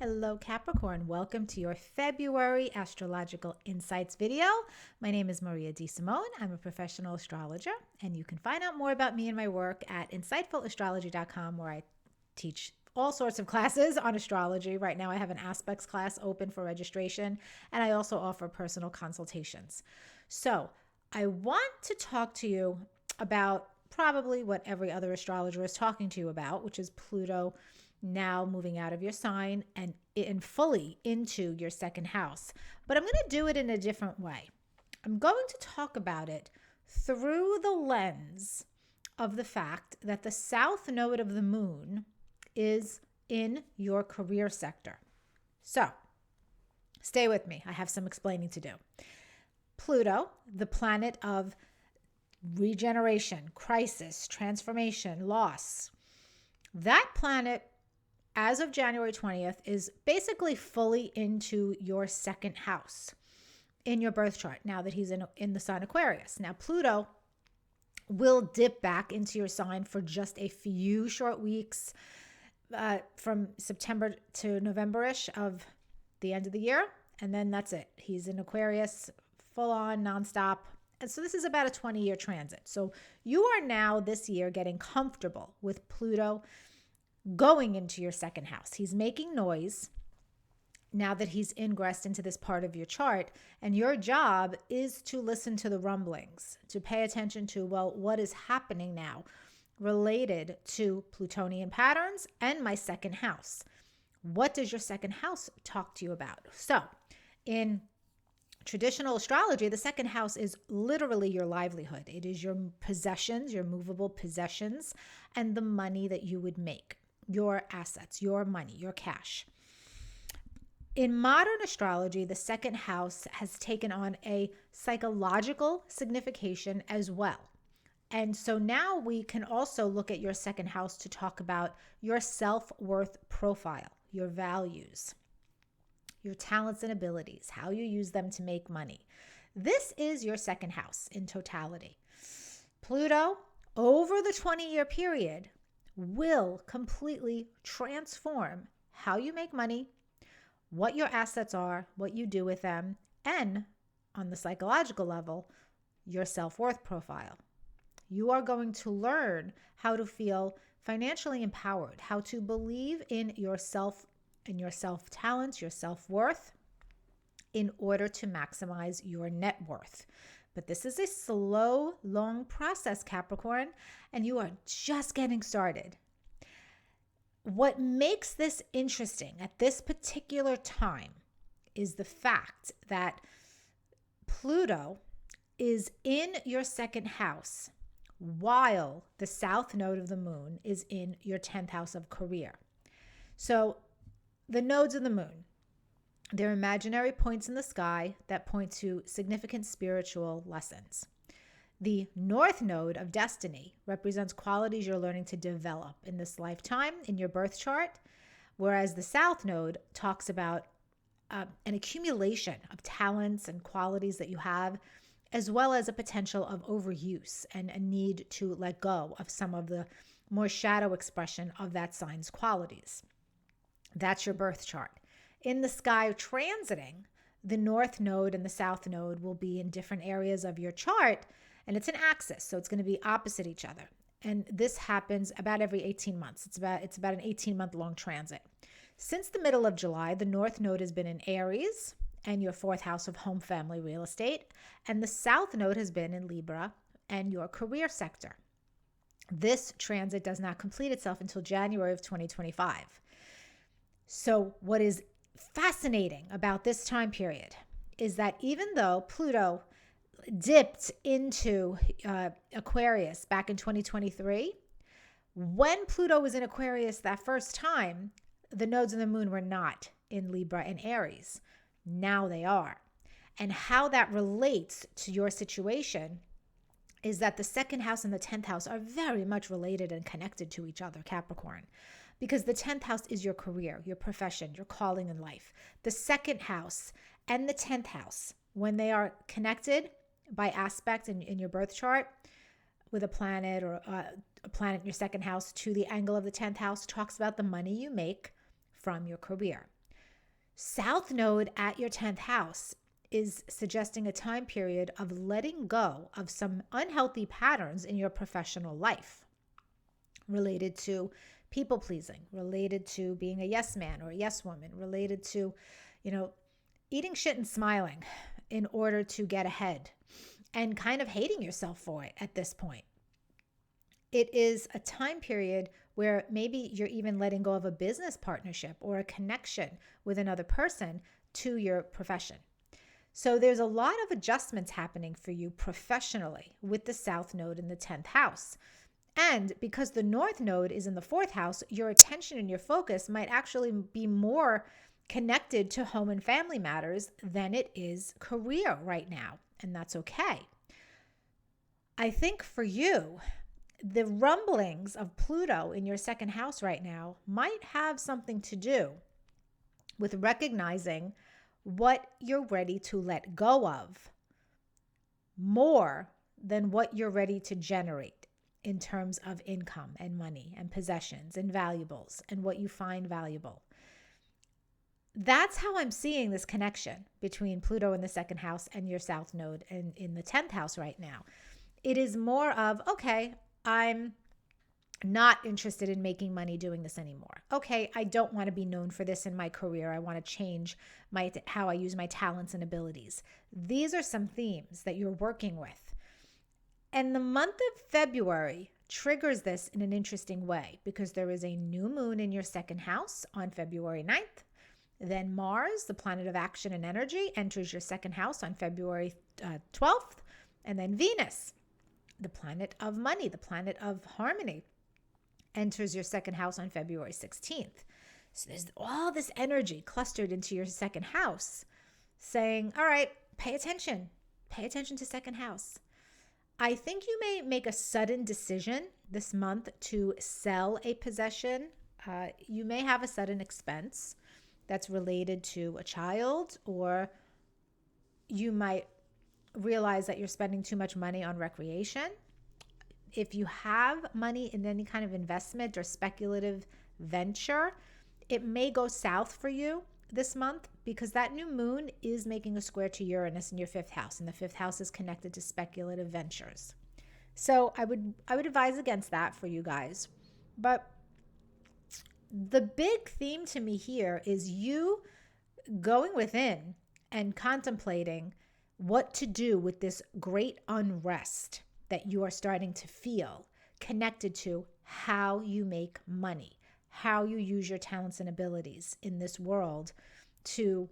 Hello Capricorn, welcome to your February Astrological Insights video. My name is Maria DeSimone. I'm a professional astrologer, and you can find out more about me and my work at insightfulastrology.com, where I teach all sorts of classes on astrology. Right now I have an aspects class open for registration, and I also offer personal consultations. So I want to talk to you about probably what every other astrologer is talking to you about, which is Pluto now moving out of your sign and fully into your second house. But I'm going to do it in a different way. I'm going to talk about it through the lens of the fact that the south node of the moon is in your career sector. So stay with me. I have some explaining to do. Pluto, the planet of regeneration, crisis, transformation, loss, that planet as of January 20th, is basically fully into your second house in your birth chart now that he's in the sign Aquarius. Now, Pluto will dip back into your sign for just a few short weeks from September to November-ish of the end of the year, and then that's it. He's in Aquarius full on, nonstop. And so this is about a 20-year transit. So you are now this year getting comfortable with Pluto going into your second house. He's making noise now that he's ingressed into this part of your chart. And your job is to listen to the rumblings, to pay attention to, well, what is happening now related to Plutonian patterns and my second house. What does your second house talk to you about? So in traditional astrology, the second house is literally your livelihood. It is your possessions, your movable possessions, and the money that you would make. Your assets, your money, your cash. In modern astrology, the second house has taken on a psychological signification as well. And so now we can also look at your second house to talk about your self-worth profile, your values, your talents and abilities, how you use them to make money. This is your second house in totality. Pluto, over the 20-year period, will completely transform how you make money, what your assets are, what you do with them, and on the psychological level, your self-worth profile. You are going to learn how to feel financially empowered, how to believe in yourself and your self-talents, your self-worth, in order to maximize your net worth. But this is a slow, long process, Capricorn, and you are just getting started. What makes this interesting at this particular time is the fact that Pluto is in your second house while the south node of the moon is in your 10th house of career. So the nodes of the moon, they're imaginary points in the sky that point to significant spiritual lessons. The north node of destiny represents qualities you're learning to develop in this lifetime in your birth chart, whereas the south node talks about an accumulation of talents and qualities that you have, as well as a potential of overuse and a need to let go of some of the more shadow expression of that sign's qualities. That's your birth chart. In the sky transiting, the north node and the south node will be in different areas of your chart, and it's an axis, so it's going to be opposite each other. And this happens about every 18 months. It's about an 18-month long transit. Since the middle of July, the north node has been in Aries and your fourth house of home, family, real estate, and the south node has been in Libra and your career sector. This transit does not complete itself until January of 2025. So what is fascinating about this time period is that even though Pluto dipped into Aquarius back in 2023, when Pluto was in Aquarius that first time, the nodes of the moon were not in Libra and Aries. Now they are. And how that relates to your situation is that the second house and the 10th house are very much related and connected to each other, Capricorn. Because the 10th house is your career, your profession, your calling in life. The second house and the 10th house, when they are connected by aspect in your birth chart with a planet or a planet in your second house to the angle of the 10th house, talks about the money you make from your career. South Node at your 10th house is suggesting a time period of letting go of some unhealthy patterns in your professional life related to people pleasing, related to being a yes man or a yes woman, related to, eating shit and smiling in order to get ahead and kind of hating yourself for it at this point. It is a time period where maybe you're even letting go of a business partnership or a connection with another person to your profession. So there's a lot of adjustments happening for you professionally with the South Node in the 10th house. And because the North Node is in the 4th house, your attention and your focus might actually be more connected to home and family matters than it is career right now. And that's okay. I think for you, the rumblings of Pluto in your 2nd house right now might have something to do with recognizing what you're ready to let go of more than what you're ready to generate in terms of income and money and possessions and valuables and what you find valuable. That's how I'm seeing this connection between Pluto in the 2nd house and your South Node in the 10th house right now. It is more of, okay, I'm not interested in making money doing this anymore. Okay, I don't want to be known for this in my career. I want to change how I use my talents and abilities. These are some themes that you're working with. And the month of February triggers this in an interesting way because there is a new moon in your 2nd house on February 9th. Then Mars, the planet of action and energy, enters your 2nd house on February 12th. And then Venus, the planet of money, the planet of harmony, enters your 2nd house on February 16th. So there's all this energy clustered into your 2nd house saying, all right, pay attention to 2nd house. I think you may make a sudden decision this month to sell a possession. You may have a sudden expense that's related to a child, or you might realize that you're spending too much money on recreation. If you have money in any kind of investment or speculative venture, it may go south for you this month because that new moon is making a square to Uranus in your 5th house, and the 5th house is connected to speculative ventures. So I would advise against that for you guys. But the big theme to me here is you going within and contemplating what to do with this great unrest that you are starting to feel connected to how you make money, how you use your talents and abilities in this world to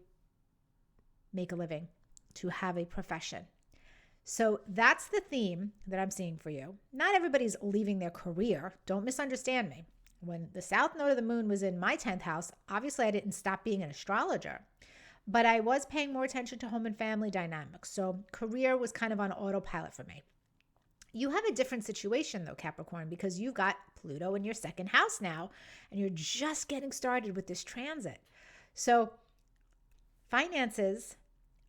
make a living, to have a profession. So that's the theme that I'm seeing for you. Not everybody's leaving their career. Don't misunderstand me. When the South Node of the moon was in my 10th house, obviously I didn't stop being an astrologer, but I was paying more attention to home and family dynamics. So career was kind of on autopilot for me. You have a different situation though, Capricorn, because you've got Pluto in your 2nd house now, and you're just getting started with this transit. So finances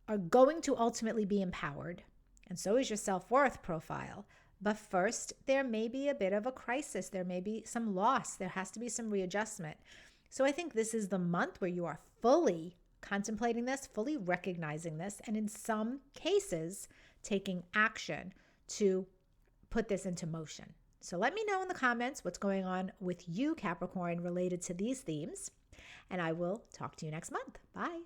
are going to ultimately be empowered, and so is your self-worth profile. But first, there may be a bit of a crisis. There may be some loss. There has to be some readjustment. So I think this is the month where you are fully contemplating this, fully recognizing this, and in some cases, taking action to put this into motion. So let me know in the comments what's going on with you, Capricorn, related to these themes, and I will talk to you next month. Bye.